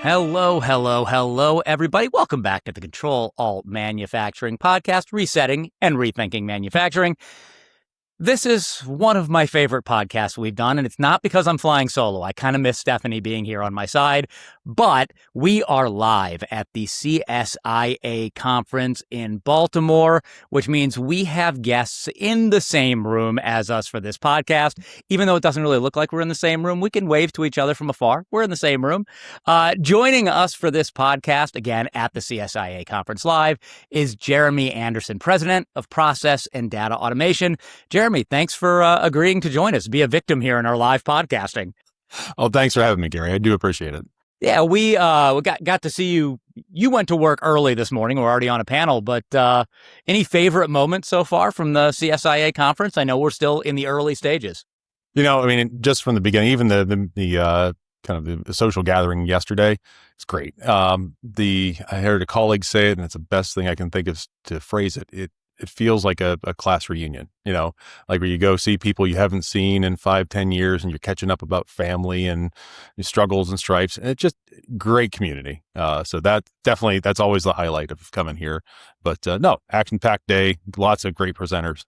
Hello, hello, hello, everybody. Welcome back to the Control Alt Manufacturing Podcast, resetting and rethinking manufacturing. This is one of my favorite podcasts we've done, and it's not because I'm flying solo. I kind of miss Stephanie being here on my side, but we are live at the CSIA Conference in Baltimore, which means we have guests in the same room as us for this podcast. Even though it doesn't really look like we're in the same room, we can wave to each other from afar. We're in the same room. Joining us for this podcast, again, at the CSIA Conference Live, is Jeremy Anderson, President of Process and Data Automation. Jeremy, thanks for agreeing to join us, be a victim here in our live podcasting. Oh, thanks for having me, Gary. I do appreciate it. Yeah, we got to see you. You went to work early this morning. We're already on a panel, but any favorite moments so far from the CSIA conference? I know we're still in the early stages. Just from the beginning, even the kind of the social gathering yesterday, it's great. I heard a colleague say it, and it's the best thing I can think of to phrase it. It feels like a class reunion, like where you go see people you haven't seen in 5-10 years and you're catching up about family and your struggles and stripes. And it's just great community. So that's always the highlight of coming here. But no, action-packed day, lots of great presenters.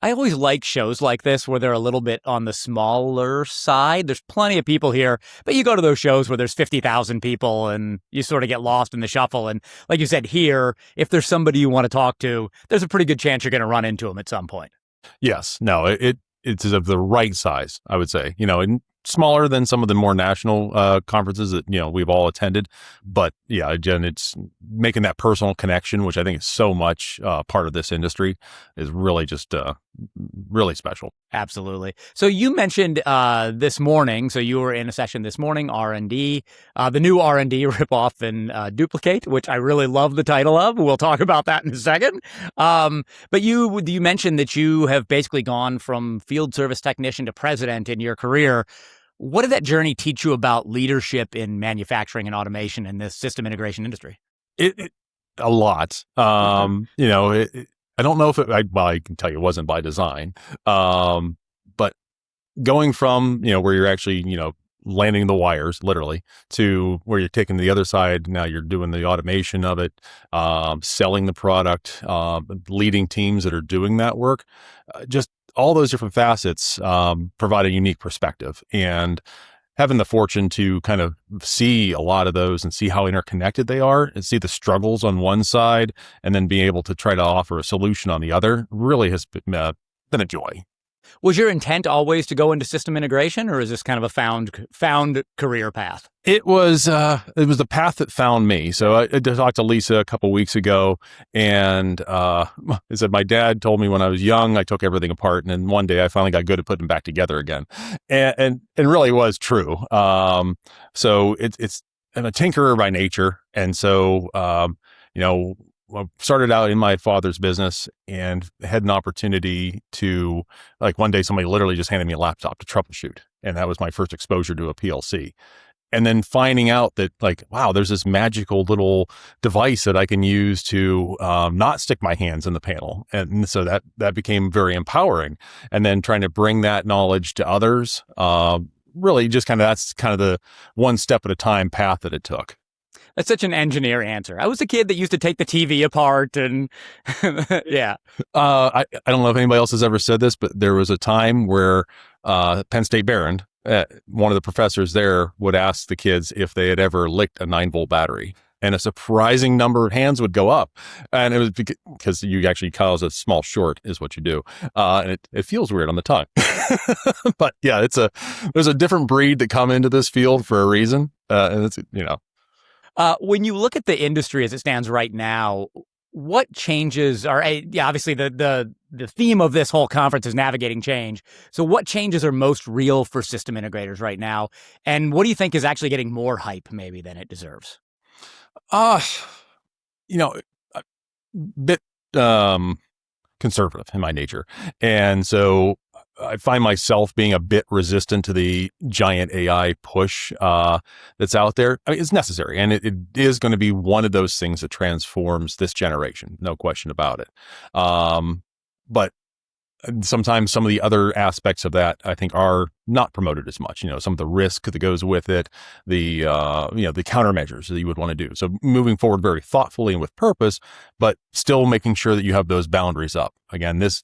I always like shows like this where they're a little bit on the smaller side. There's plenty of people here, but you go to those shows where there's 50,000 people and you sort of get lost in the shuffle. And like you said, here, if there's somebody you want to talk to, there's a pretty good chance you're going to run into them at some point. Yes. No, it's of the right size, I would say, and smaller than some of the more national conferences that, we've all attended. But yeah, again, it's making that personal connection, which I think is so much part of this industry, is really just really special. Absolutely. So you mentioned this morning, so you were in a session this morning, R&D, the new R&D ripoff and duplicate, which I really love the title of. We'll talk about that in a second. But you mentioned that you have basically gone from field service technician to president in your career. What did that journey teach you about leadership in manufacturing and automation in the system integration industry? A lot. I don't know if I can tell you it wasn't by design. But going from, where you're actually, landing the wires literally to where you're taking the other side. Now you're doing the automation of it, selling the product, leading teams that are doing that work, just all those different facets provide a unique perspective. And having the fortune to kind of see a lot of those and see how interconnected they are and see the struggles on one side and then being able to try to offer a solution on the other really has been a joy. Was your intent always to go into system integration, or is this kind of a found career path? It was the path that found me. So I talked to Lisa a couple weeks ago, and I said my dad told me when I was young, I took everything apart, and then one day I finally got good at putting them back together again, and really was true. So I'm a tinkerer by nature, and so I started out in my father's business and had an opportunity to, like, one day somebody literally just handed me a laptop to troubleshoot. And that was my first exposure to a PLC. And then finding out that, like, wow, there's this magical little device that I can use to not stick my hands in the panel. And so that became very empowering. And then trying to bring that knowledge to others, really just that's kind of the one step at a time path that it took. That's such an engineer answer. I was a kid that used to take the TV apart and yeah. I don't know if anybody else has ever said this, but there was a time where Penn State Barron, one of the professors there, would ask the kids if they had ever licked a 9-volt battery. And a surprising number of hands would go up. And it was because you actually cause a small short is what you do. And it feels weird on the tongue. But yeah, there's a different breed that come into this field for a reason. And it's, when you look at the industry as it stands right now, what changes are, obviously the theme of this whole conference is navigating change. So what changes are most real for system integrators right now? And what do you think is actually getting more hype maybe than it deserves? A bit conservative in my nature. And so I find myself being a bit resistant to the giant AI push that's out there. I mean, it's necessary, and it is going to be one of those things that transforms this generation, no question about it. But sometimes some of the other aspects of that, I think, are not promoted as much. Some of the risk that goes with it, the countermeasures that you would want to do. So moving forward very thoughtfully and with purpose, but still making sure that you have those boundaries up. Again, this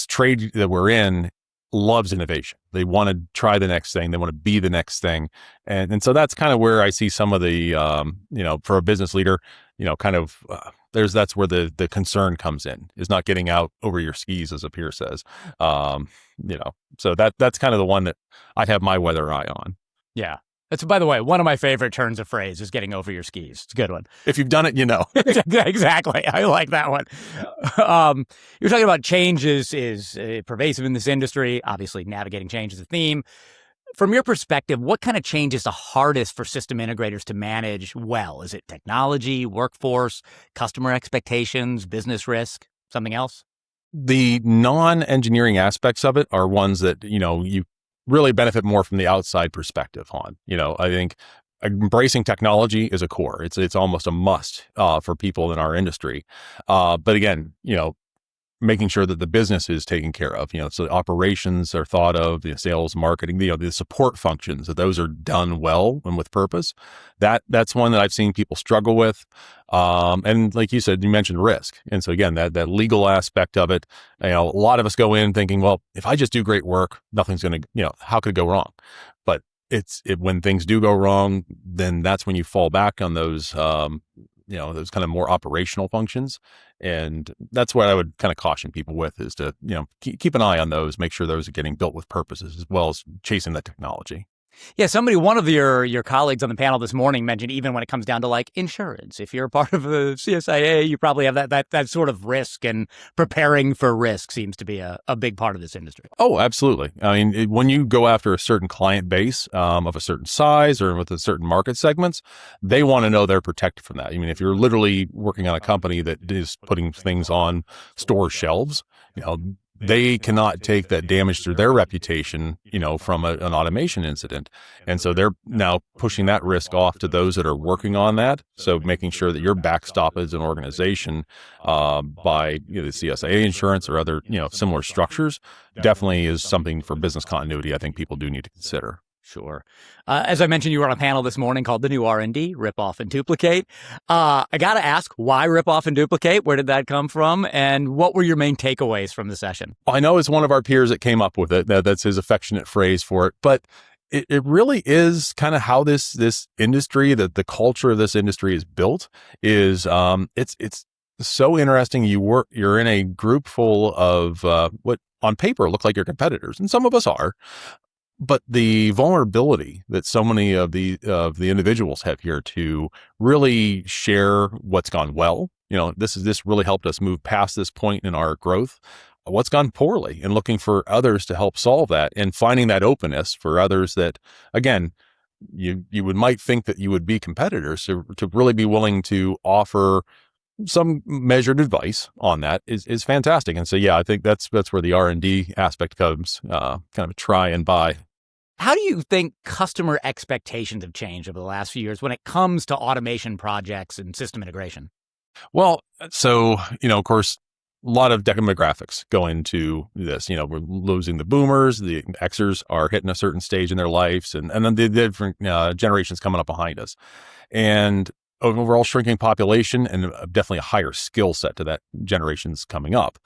trade that we're in loves innovation. They want to try the next thing. They want to be the next thing. And so that's kind of where I see some of the, for a business leader, that's where the concern comes in, is not getting out over your skis, as a peer says. So that's kind of the one that I'd have my weather eye on. Yeah. That's, by the way, one of my favorite turns of phrase is getting over your skis. It's a good one. If you've done it, you know. Exactly. I like that one. You're talking about change is pervasive in this industry. Obviously, navigating change is a theme. From your perspective, what kind of change is the hardest for system integrators to manage well? Is it technology, workforce, customer expectations, business risk, something else? The non-engineering aspects of it are ones that, you really benefit more from the outside perspective on. I think embracing technology is a core. It's almost a must for people in our industry. But again, making sure that the business is taken care of, so operations are thought of, the sales, marketing, the support functions, that those are done well and with purpose. That's one that I've seen people struggle with. And like you said, you mentioned risk. And so again, that legal aspect of it, a lot of us go in thinking, well, if I just do great work, nothing's going to, how could it go wrong? But when things do go wrong, then that's when you fall back on those, those kind of more operational functions. And that's what I would kind of caution people with, is to, keep an eye on those, make sure those are getting built with purposes, as well as chasing that technology. Yeah, one of your colleagues on the panel this morning mentioned, even when it comes down to like insurance, if you're a part of a CSIA, you probably have that sort of risk, and preparing for risk seems to be a big part of this industry. Oh, absolutely. I mean, when you go after a certain client base of a certain size or with a certain market segments, they want to know they're protected from that. I mean, if you're literally working on a company that is putting things on store shelves, they cannot take that damage to their reputation, from an automation incident. And so they're now pushing that risk off to those that are working on that. So making sure that your backstop as an organization by the CSIA insurance or other, similar structures definitely is something for business continuity I think people do need to consider. Sure. As I mentioned, you were on a panel this morning called The New R&D, Rip Off and Duplicate. I got to ask, why Rip Off and Duplicate? Where did that come from? And what were your main takeaways from the session? Well, I know it's one of our peers that came up with it. That's his affectionate phrase for it. But it really is kind of how this industry, the culture of this industry is built. Is it's so interesting. You're in a group full of what on paper look like your competitors, and some of us are. But the vulnerability that so many of the individuals have here to really share what's gone well, this really helped us move past this point in our growth. What's gone poorly, and looking for others to help solve that, and finding that openness for others that, again, you might think that you would be competitors, to really be willing to offer some measured advice on that is fantastic. And so, yeah, I think that's where the R&D aspect comes, kind of a try and buy. How do you think customer expectations have changed over the last few years when it comes to automation projects and system integration? Well, so, of course, a lot of demographics go into this. We're losing the boomers, the Xers are hitting a certain stage in their lives, and then the different generations coming up behind us. And overall shrinking population, and definitely a higher skill set to that generations coming up.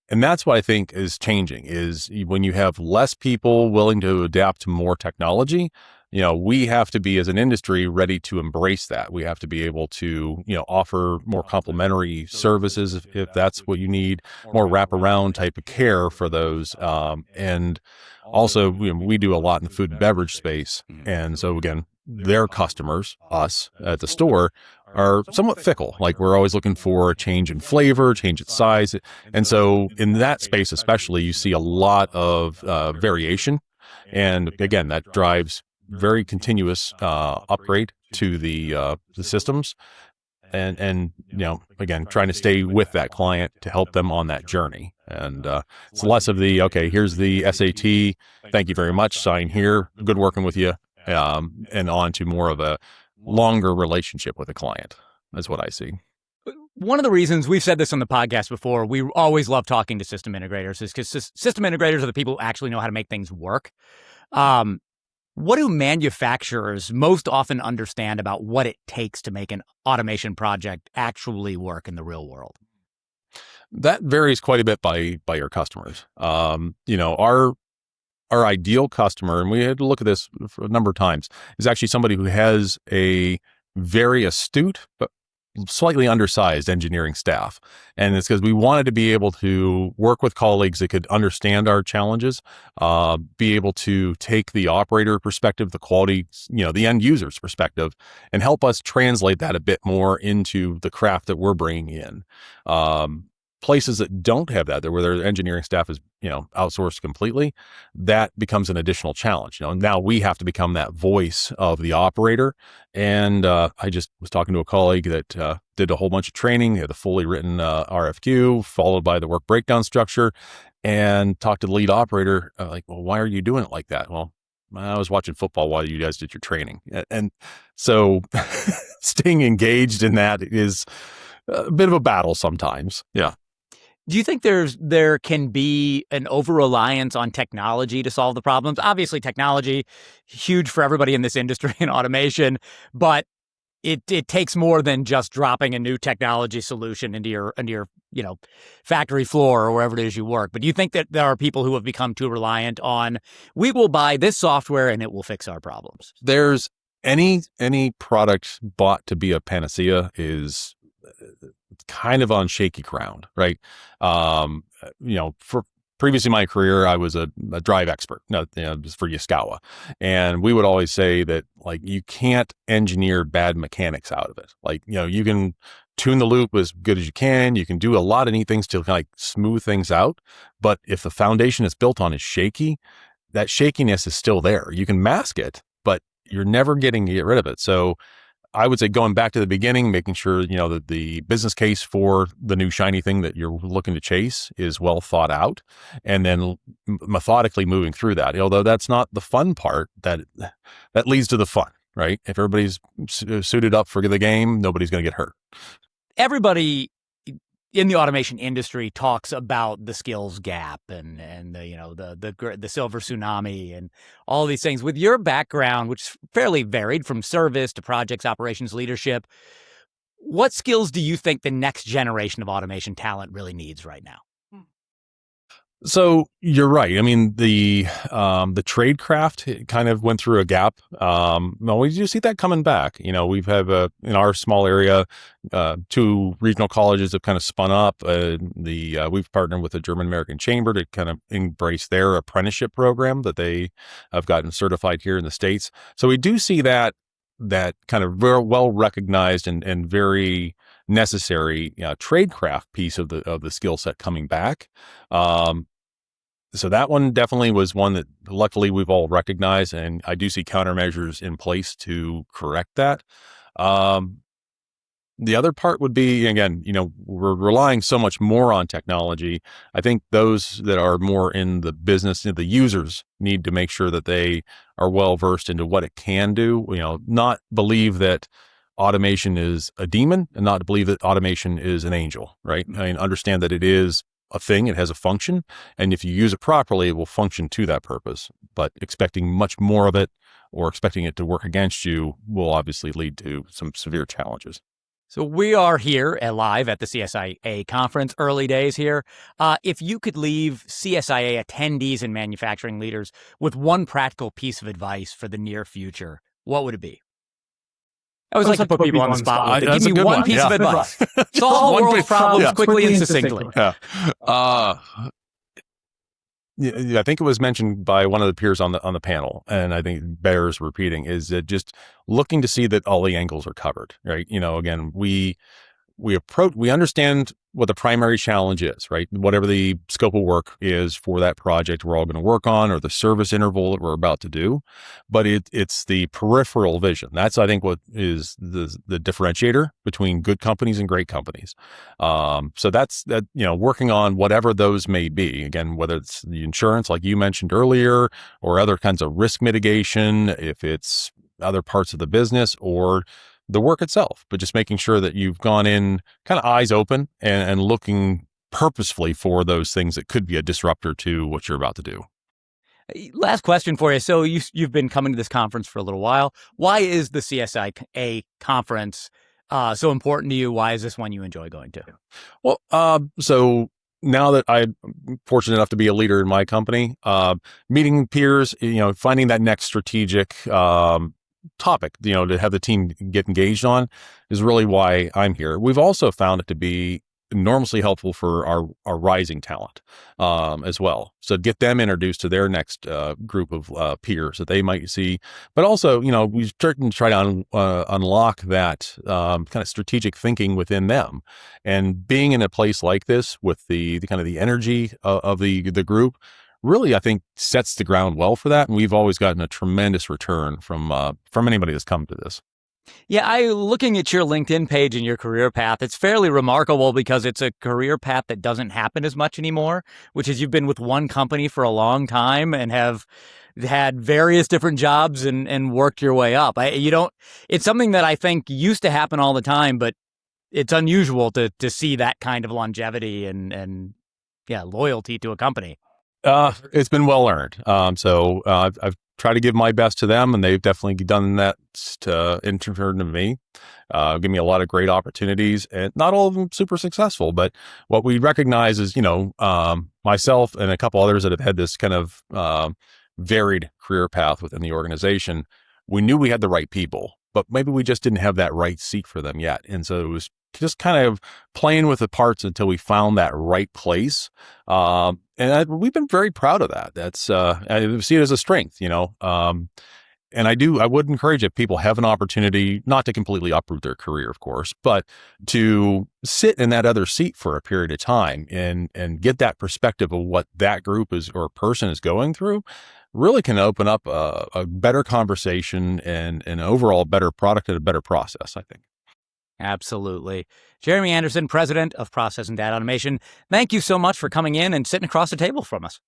And that's what I think is changing, is when you have less people willing to adapt to more technology, we have to be, as an industry, ready to embrace that. We have to be able to, offer more complementary services if that's what you need, more wraparound type of care for those. And also, we do a lot in the food and beverage space. And so, again, their customers, us at the store, are somewhat fickle. Like, we're always looking for a change in flavor, change in size. And so in that space especially, you see a lot of variation. And again, that drives very continuous upgrade to the systems. And again, trying to stay with that client to help them on that journey. And it's less of the, okay, here's the SAT, thank you very much, sign here, good working with you, and on to more of a longer relationship with a client. That's what I see. One of the reasons we've said this on the podcast before, we always love talking to system integrators is because system integrators are the people who actually know how to make things work. What do manufacturers most often understand about what it takes to make an automation project actually work in the real world? That varies quite a bit by your customers. Our ideal customer, and we had to look at this for a number of times, is actually somebody who has a very astute but slightly undersized engineering staff. And it's because we wanted to be able to work with colleagues that could understand our challenges, be able to take the operator perspective, the quality, the end user's perspective, and help us translate that a bit more into the craft that we're bringing in. Places that don't have that, where their engineering staff is, outsourced completely, that becomes an additional challenge. Now we have to become that voice of the operator. And I just was talking to a colleague that did a whole bunch of training, had a fully written RFQ, followed by the work breakdown structure, and talked to the lead operator, like, well, why are you doing it like that? Well, I was watching football while you guys did your training. And so staying engaged in that is a bit of a battle sometimes. Yeah. Do you think there can be an over-reliance on technology to solve the problems? Obviously, technology, huge for everybody in this industry in automation, but it takes more than just dropping a new technology solution into your factory floor or wherever it is you work. But do you think that there are people who have become too reliant on, we will buy this software and it will fix our problems? There's any product bought to be a panacea is kind of on shaky ground, right? For previously in my career, I was a drive expert, just for Yaskawa. And we would always say that, like, you can't engineer bad mechanics out of it. Like, you can tune the loop as good as you can. You can do a lot of neat things to kind of like smooth things out. But if the foundation it's built on is shaky, that shakiness is still there. You can mask it, but you're never getting to get rid of it. So I would say going back to the beginning, making sure, that the business case for the new shiny thing that you're looking to chase is well thought out, and then methodically moving through that. Although that's not the fun part, that leads to the fun, right? If everybody's suited up for the game, nobody's going to get hurt. Everybody in the automation industry talks about the skills gap and the silver tsunami and all these things. With your background, which is fairly varied from service to projects, operations, leadership, what skills do you think the next generation of automation talent really needs right now? So you're right. I mean, the trade craft kind of went through a gap. We do see that coming back. We've in our small area, 2 regional colleges have kind of spun up. We've partnered with the German American Chamber to kind of embrace their apprenticeship program that they have gotten certified here in the States. So we do see that kind of very well recognized and very necessary tradecraft piece of the skill set coming back. So that one definitely was one that luckily we've all recognized, and I do see countermeasures in place to correct that. The other part would be, again, we're relying so much more on technology. I think those that are more in the business, the users, need to make sure that they are well versed into what it can do. Not believe that automation is a demon, and not to believe that automation is an angel, right? I mean, understand that it is a thing, it has a function, and if you use it properly, it will function to that purpose. But expecting much more of it or expecting it to work against you will obviously lead to some severe challenges. So we are here live at the CSIA Conference, early days here. If you could leave CSIA attendees and manufacturing leaders with one practical piece of advice for the near future, what would it be? I always like to put people on the spot. Give me one piece of advice. Solve the world's problems quickly and succinctly. Yeah. I think it was mentioned by one of the peers on the panel, and I think bears repeating, is that just looking to see that all the angles are covered, right? Again, we understand what the primary challenge is, right? Whatever the scope of work is for that project we're all going to work on, or the service interval that we're about to do, but it's the peripheral vision. That's, I think, what is the differentiator between good companies and great companies. So that's that, working on whatever those may be, again, whether it's the insurance, like you mentioned earlier, or other kinds of risk mitigation, if it's other parts of the business, or the work itself, but just making sure that you've gone in kind of eyes open and looking purposefully for those things that could be a disruptor to what you're about to do. Last question for you. So you've been coming to this conference for a little while. Why is the CSIA Conference so important to you? Why is this one you enjoy going to? Well, so now that I'm fortunate enough to be a leader in my company, meeting peers, finding that next strategic topic, to have the team get engaged on is really why I'm here. We've also found it to be enormously helpful for our rising talent as well. So get them introduced to their next group of peers that they might see. But also, we try to unlock that kind of strategic thinking within them. And being in a place like this with the kind of the energy of the group really, I think, sets the ground well for that. And we've always gotten a tremendous return from anybody that's come to this. Yeah, looking at your LinkedIn page and your career path, it's fairly remarkable because it's a career path that doesn't happen as much anymore, which is you've been with one company for a long time and have had various different jobs and worked your way up. It's something that I think used to happen all the time, but it's unusual to see that kind of longevity and loyalty to a company. It's been well earned. So I've tried to give my best to them, and they've definitely done that in turn to me. Give me a lot of great opportunities, and not all of them super successful. But what we recognize is, myself and a couple others that have had this kind of varied career path within the organization. We knew we had the right people, but maybe we just didn't have that right seat for them yet. And so it was just kind of playing with the parts until we found that right place. We've been very proud of that. That's, I see it as a strength, and I would encourage if people have an opportunity, not to completely uproot their career, of course, but to sit in that other seat for a period of time and get that perspective of what that group is or person is going through, really can open up a better conversation and an overall better product and a better process, I think. Absolutely. Jeremy Anderson, president of Process and Data Automation, thank you so much for coming in and sitting across the table from us.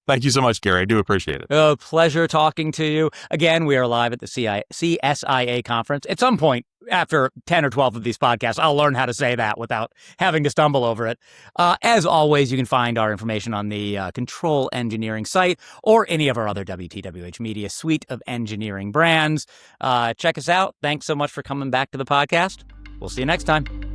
Thank you so much, Gary. I do appreciate it. A pleasure talking to you. Again, we are live at the CSIA Conference. At some point after 10 or 12 of these podcasts, I'll learn how to say that without having to stumble over it. As always, you can find our information on the Control Engineering site or any of our other WTWH Media suite of engineering brands. Check us out. Thanks so much for coming back to the podcast. We'll see you next time.